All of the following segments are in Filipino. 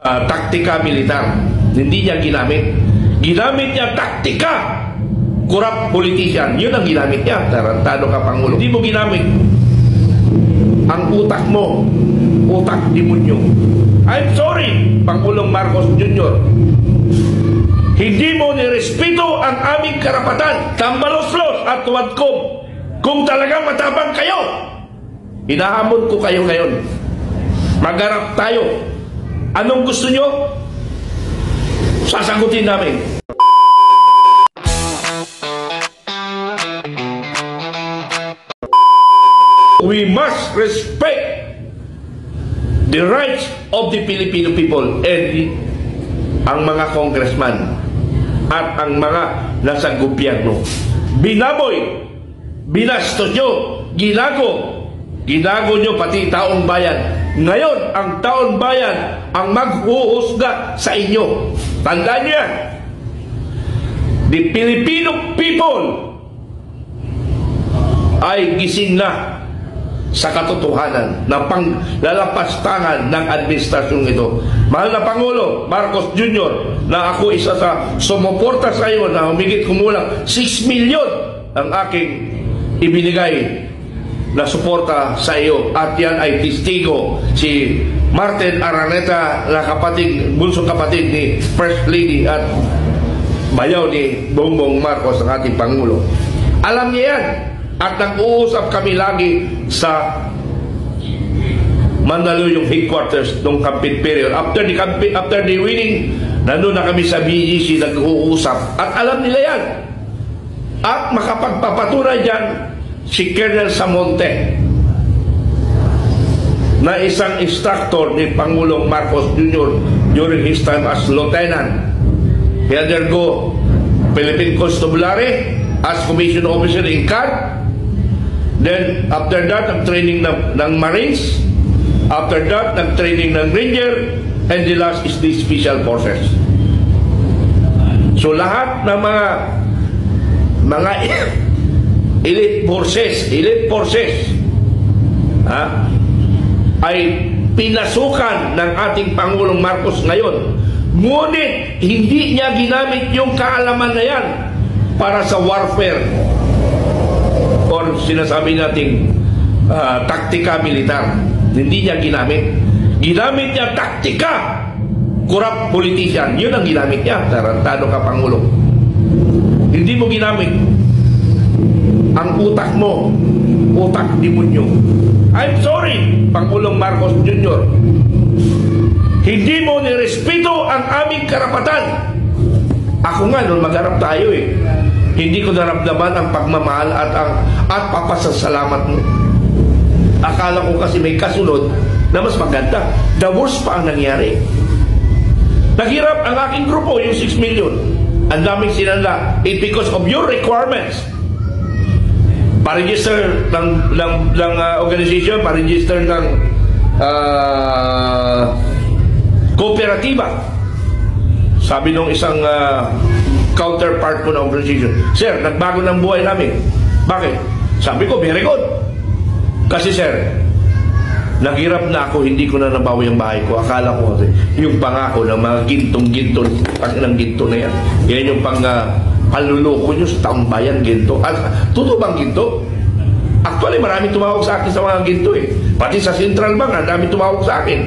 taktika militar. Hindi niya ginamit. Ginamit niya taktika. Corrupt politician. Yun ang ginamit niya. Tarantado ka, Pangulo. Hindi mo ginamit ang utak mo. Utak demonyo. I'm sorry, Pangulong Marcos Jr. Hindi mo nirespeto ang aming karapatan. Tambalos-los at tuwadkom. Kung talagang matapang kayo, hinahamon ko kayo ngayon. Magharap tayo. Anong gusto nyo? Sasagutin namin. We must respect the rights of the Filipino people and ang mga congressman at ang mga nasa gobyerno. Binaboy, binastos nyo, ginago nyo pati taong bayan. Ngayon, ang taong bayan ang maghuhusga sa inyo. Tandaan nyo yan. The Filipino people ay gising na sa katotohanan na panglalapastangan ng administrasyong ito. Mahal na Pangulo Marcos Jr., na ako isa sa sumuporta sa iyo na humigit kumulang 6 million ang aking ibinigay na suporta sa iyo, at yan ay testigo si Martin Araneta, na kapatid, bunsong kapatid ni First Lady at bayaw ni Bongbong Marcos, ang ating Pangulo. Alam niya yan. At nag-uusap kami lagi sa Mandaluyong headquarters nung campaign period. After the winning, nandun na kami sa BGC nag-uusap. At alam nila yan. At makapagpapatunay dyan si Colonel Samonte, na isang instructor ni Pangulong Marcos Jr. during his time as lieutenant. He undergo Philippine Constabulary as commission officer in CAD. Then, after that, nag-training ng Marines. After that, nag-training ng Ranger. And the last is the Special Forces. So, lahat ng mga elite forces ay pinasukan ng ating Pangulong Marcos ngayon. Ngunit, hindi niya ginamit yung kaalaman na yan para sa warfare or sinasabi nating taktika militar. Hindi niya ginamit. Ginamit niya taktika. Corrupt politician. Yun ang ginamit niya. Tarantado ka, Pangulo. Hindi mo ginamit ang utak mo. Utak demonyo. I'm sorry, Pangulong Marcos Jr. Hindi mo nirespeto ang aming karapatan. Ako nga, nung magharap tayo hindi ko naramdaman ang pagmamahal at papasasalamat mo. Akala ko kasi may kasunod na mas maganda. The worst pa ang nangyari. Naghirap ang aking grupo, yung 6 million. Ang daming sinala. It because of your requirements. Pa-register ng organization, pa-register ng kooperatiba. Sabi nung isang counterpart ko na organization, "Sir, nagbago ng buhay namin." Bakit? Sabi ko, very good. Kasi sir, naghirap na ako, hindi ko na nabawi ang bahay ko. Akala ko kasi yung pangako ng mga gintong-ginto, ng ginto na yan, yan yung panluloko nyo sa taong bayan, ginto. At totoo bang ginto? Actually, maraming tumawag sa akin sa mga ginto Pati sa Central Bank, ang dami tumawag sa akin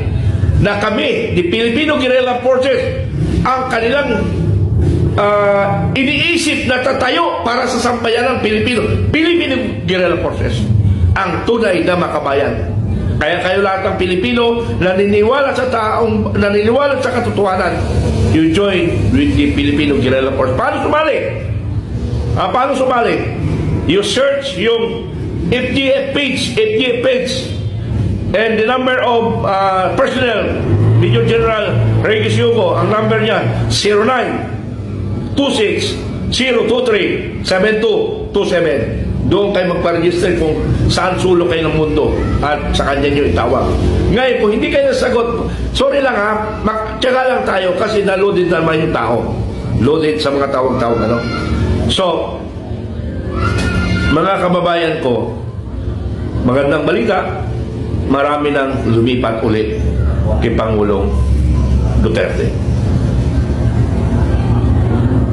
na kami, the Filipino Guerrilla Forces, ang kanilang iniisip na tatayo para sa sambayan ng Filipino Guerrilla Forces, ang tunay na makabayan. Kaya kayo lahat ng Pilipino naniniwala sa katotohanan, you join with the Filipino Guerrilla Force. Paano sumali? You search yung FGF page and the number of personnel. Major General Regis Yugo, ang number niya 0926-023-7227. Doon kayo magpa-register kung saan sulok kayo ng mundo at sa kanya nyo itawag. Ngayon, kung hindi kayo nasagot, sorry lang magtyaga lang tayo kasi na-loaded naman yung tao. Loaded sa mga tawag-tawag. So, mga kababayan ko, magandang balita, marami nang lumipat ulit kay Pangulong Duterte.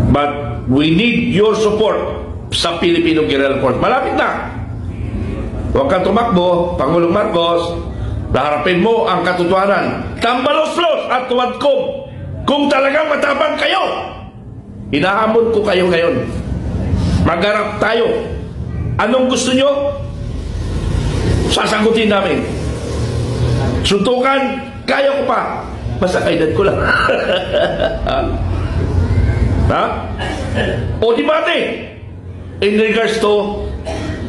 But we need your support sa Filipino Guerrilla Force. Malapit na. Huwag kang tumakbo, Pangulong Marcos. Laharapin mo ang katotohanan. Tambalos-los at tuwadkob. Kung talagang matapang kayo, hinahamon ko kayo ngayon. Magharap tayo. Anong gusto nyo? Sasagutin namin. Suntukan, kaya ko pa. Basta kaedad ko lang. Ha? O debate in regards to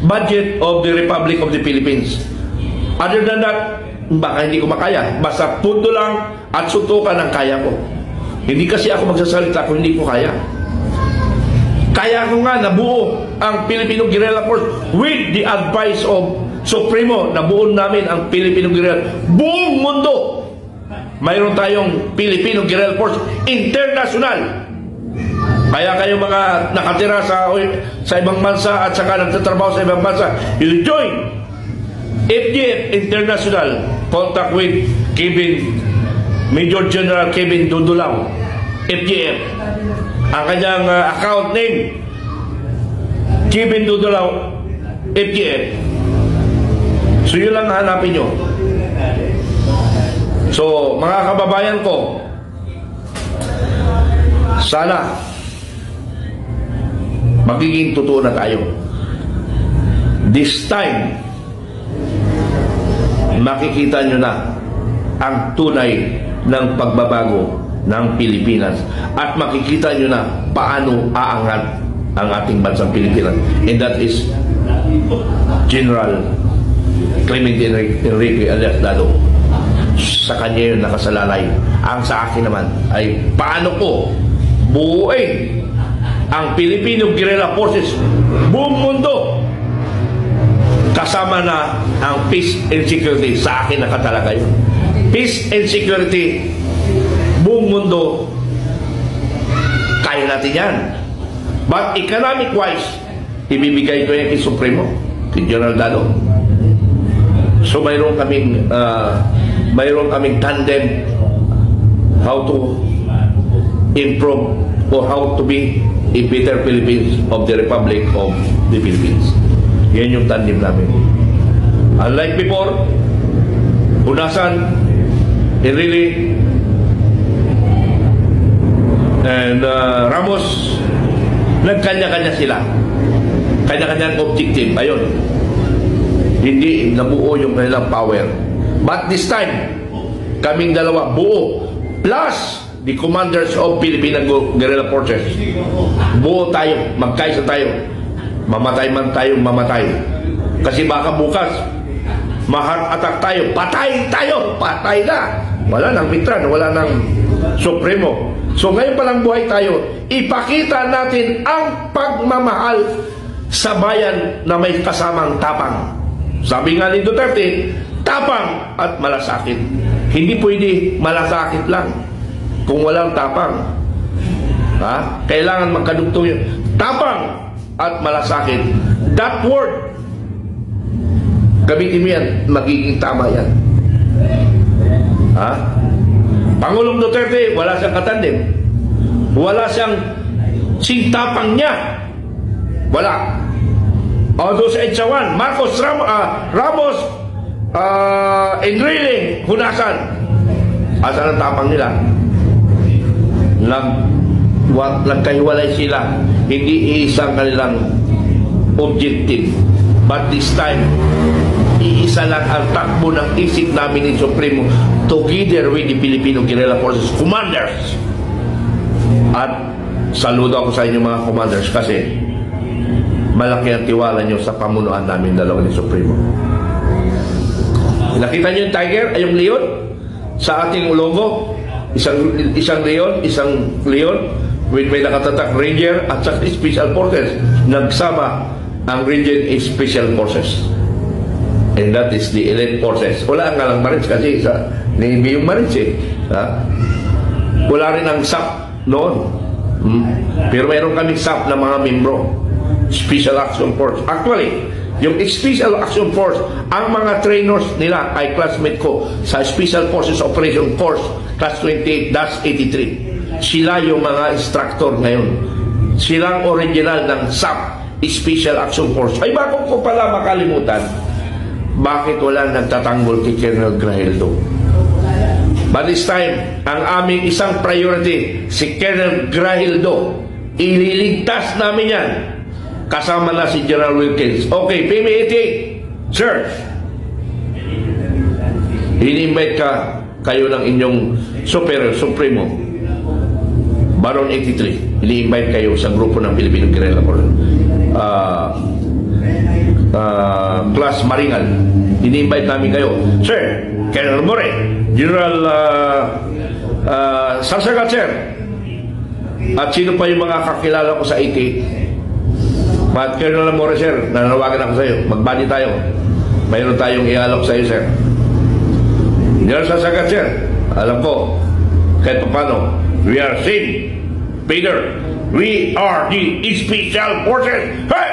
budget of the Republic of the Philippines. Other than that, baka hindi ko makaya. Basta pundo lang at suntukan ang kaya ko. Hindi kasi ako magsasalita kung hindi ko kaya. Kaya ko nga nabuo ang Filipino Guerrilla Force with the advice of Supremo. Nabuo namin ang Filipino Guerrilla. Buong mundo, mayroon tayong Filipino Guerrilla Force International. Kaya kayo mga nakatira sa ibang bansa at saka nagtatrabaho sa ibang bansa, you join FGF International. Contact with Major General Kevin Dudulao, FGF. Ang kanyang account name, Kevin Dudulao, FGF. So yun lang hanapin nyo. So mga kababayan ko, sana magiging totoo na tayo. This time, makikita nyo na ang tunay ng pagbabago ng Pilipinas at makikita nyo na paano aangat ang ating bansang Pilipinas, and that is General Clemente Enrique alias Dado. Sa kanya yun nakasalalay. Ang sa akin naman ay paano ko buuin ang Filipino Guerrilla Forces buong mundo kasama na ang peace and security. Sa akin nakatalaga yun. Peace and security buong mundo, kaya natin yan. But economic wise, ibibigay ko yan kay Supremo, kay General Dado. So mayroon kaming tandem how to improve or how to be a better Philippines of the Republic of the Philippines. Yan yung tandem namin. Unlike before, Hunasan, Enrile, and Ramos, nagkanya-kanya sila. Kanya-kanyang objective. Ayun. Hindi nabuo yung kanilang power. But this time, kaming dalawa buo. Plus, the commanders of Philippine Guerrilla Forces. Buo tayo. Magkaisa tayo. Mamatay man tayo, mamatay. Kasi baka bukas, ma-heart attack tayo. Patay tayo. Patay na. Wala nang mitran. Wala nang Supremo. So ngayon palang buhay tayo, ipakita natin ang pagmamahal sa bayan na may kasamang tapang. Sabi nga ni Duterte, tapang at malasakit. Hindi pwede malasakit lang kung walang tapang. Ha? Kailangan magkadugtong yun. Tapang at malasakit. That word, gamitin mo yan, magiging tama yan. Ha? Pangulong Duterte, wala siyang katandem. Wala siyang sintapang niya. Wala. Although sa Edsawan, Marcos, Ramos, Enrile, Hunasan, asan ang tapang nila? Nagkahiwalay sila. Hindi isang kanilang objective. But this time, iisa lang ang takbo ng isip namin ni Supremo together with the Filipino Guerrilla Forces commanders. At saludo ako sa inyo mga commanders kasi malaki ang tiwala nyo sa pamunuan namin dalawa ni Supremo. Nakita nyo yung tiger ay yung leon sa ating logo, isang leon with may nakatatak ranger at saka special forces. Nagsama ang Ranger Special Forces. And that is the elite forces. Wala nga lang Marines kasi sa Navy yung Marines eh. Ha? Wala rin ang SAP noon. Pero mayroon kaming SAP na mga membro. Special Action Force. Actually, yung Special Action Force, ang mga trainers nila ay classmate ko sa Special Forces Operation Force +28-83. Sila yung mga instructor ngayon. Silang original ng SAP, Special Action Force. Ay, bago ko pala makalimutan, bakit wala nagtatanggol kay Colonel Grahildo? But this time, ang aming isang priority, si Colonel Grahildo. Ililigtas namin yan. Kasama na si General Wilkins. Okay, PMA-88. Sir, ini-invite kayo ng inyong superior, supremo, Baron 83. Ini-invite kayo sa grupo ng Filipino Guerrilla Corps. Class Maringal. Ini-invite namin kayo. Sir, Colonel More, General Sarsagat, sir. At sino pa yung mga kakilala ko sa 88? But Colonel More, sir, nanawagan ako sa iyo. Magbani tayo. Mayroon tayong ialok sa iyo, sir. General Sarsagat, sir. Alam ko, kahit paano, we are seen. Peter, we are the Special Forces. Hey!